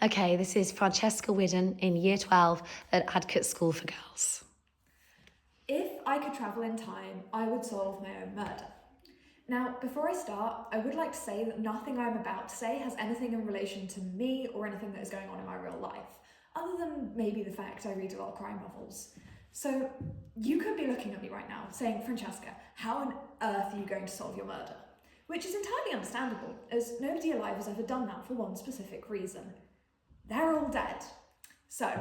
Okay, this is Francesca Widden in Year 12 at Adcott School for Girls. If I could travel in time, I would solve my own murder. Now, before I start, I would like to say that nothing I'm about to say has anything in relation to me or anything that is going on in my real life, other than maybe the fact I read a lot of crime novels. So, you could be looking at me right now saying, Francesca, how on earth are you going to solve your murder? Which is entirely understandable, as nobody alive has ever done that for one specific reason. They're all dead. So,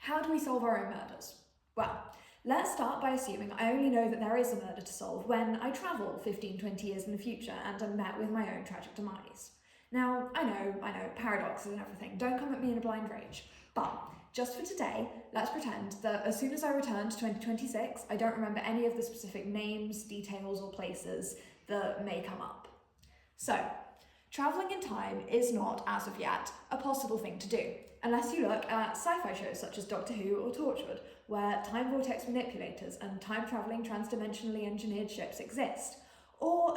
how do we solve our own murders? Well, let's start by assuming I only know that there is a murder to solve when I travel 15, 20 years in the future and am met with my own tragic demise. Now, I know, paradoxes and everything, don't come at me in a blind rage, but just for today, let's pretend that as soon as I return to 2026, I don't remember any of the specific names, details, or places that may come up. So, travelling in time is not, as of yet, a possible thing to do, unless you look at sci-fi shows such as Doctor Who or Torchwood, where time vortex manipulators and time-travelling transdimensionally engineered ships exist, or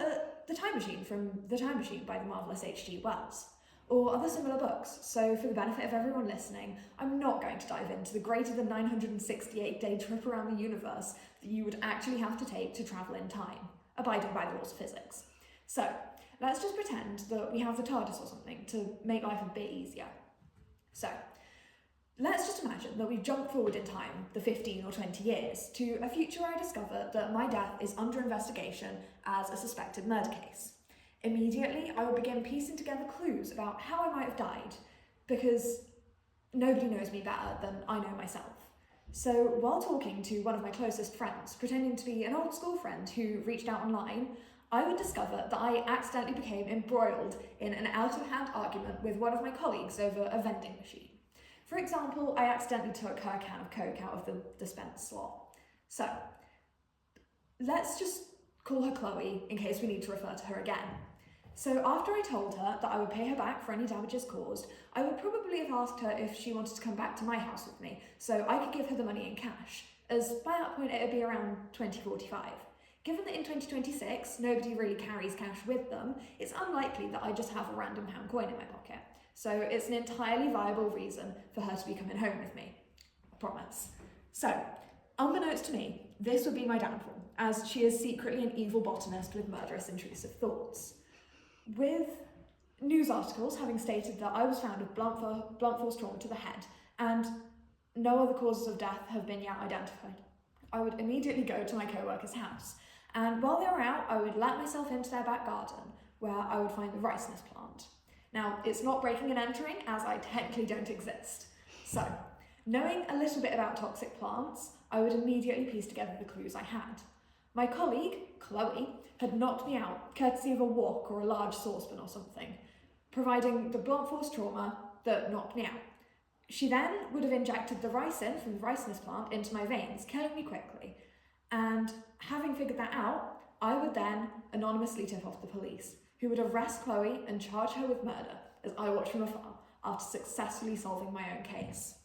The Time Machine from The Time Machine by the marvellous H.G. Wells, or other similar books. So for the benefit of everyone listening, I'm not going to dive into the greater than 968-day trip around the universe that you would actually have to take to travel in time, abiding by the laws of physics. So, let's just pretend that we have the TARDIS or something to make life a bit easier. So, let's just imagine that we jump forward in time, the 15 or 20 years, to a future where I discover that my death is under investigation as a suspected murder case. Immediately, I will begin piecing together clues about how I might have died, because nobody knows me better than I know myself. So, while talking to one of my closest friends, pretending to be an old school friend who reached out online, I would discover that I accidentally became embroiled in an out-of-hand argument with one of my colleagues over a vending machine. For example, I accidentally took her can of Coke out of the dispense slot. So, let's just call her Chloe in case we need to refer to her again. So after I told her that I would pay her back for any damages caused, I would probably have asked her if she wanted to come back to my house with me so I could give her the money in cash, as by that point it would be around 2045. Given that in 2026 nobody really carries cash with them, it's unlikely that I just have a random pound coin in my pocket. So it's an entirely viable reason for her to be coming home with me. I promise. So, unbeknownst to me, this would be my downfall, as she is secretly an evil botanist with murderous intrusive thoughts. With news articles having stated that I was found with blunt force trauma to the head and no other causes of death have been yet identified, I would immediately go to my co-worker's house, and while they were out, I would let myself into their back garden where I would find the ricinus plant. Now, it's not breaking and entering as I technically don't exist. So, knowing a little bit about toxic plants, I would immediately piece together the clues I had. My colleague, Chloe, had knocked me out, courtesy of a wok or a large saucepan or something, providing the blunt force trauma that knocked me out. She then would have injected the ricin from the ricinus plant into my veins, killing me quickly. And having figured that out, I would then anonymously tip off the police, who would arrest Chloe and charge her with murder as I watch from afar after successfully solving my own case.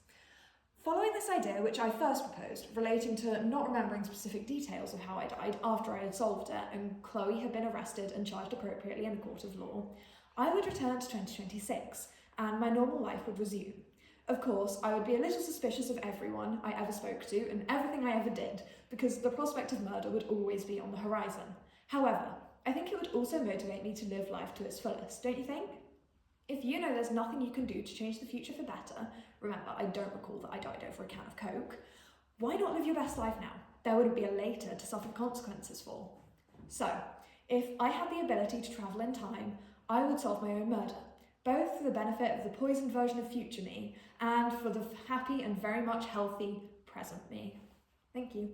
Following this idea, which I first proposed, relating to not remembering specific details of how I died after I had solved it and Chloe had been arrested and charged appropriately in a court of law, I would return to 2026 and my normal life would resume. Of course, I would be a little suspicious of everyone I ever spoke to and everything I ever did, because the prospect of murder would always be on the horizon. However, I think it would also motivate me to live life to its fullest, don't you think? If you know there's nothing you can do to change the future for better, remember, I don't recall that I died over a can of Coke, why not live your best life now? There wouldn't be a later to suffer the consequences for. So, if I had the ability to travel in time, I would solve my own murder, both for the benefit of the poisoned version of future me and for the happy and very much healthy present me. Thank you.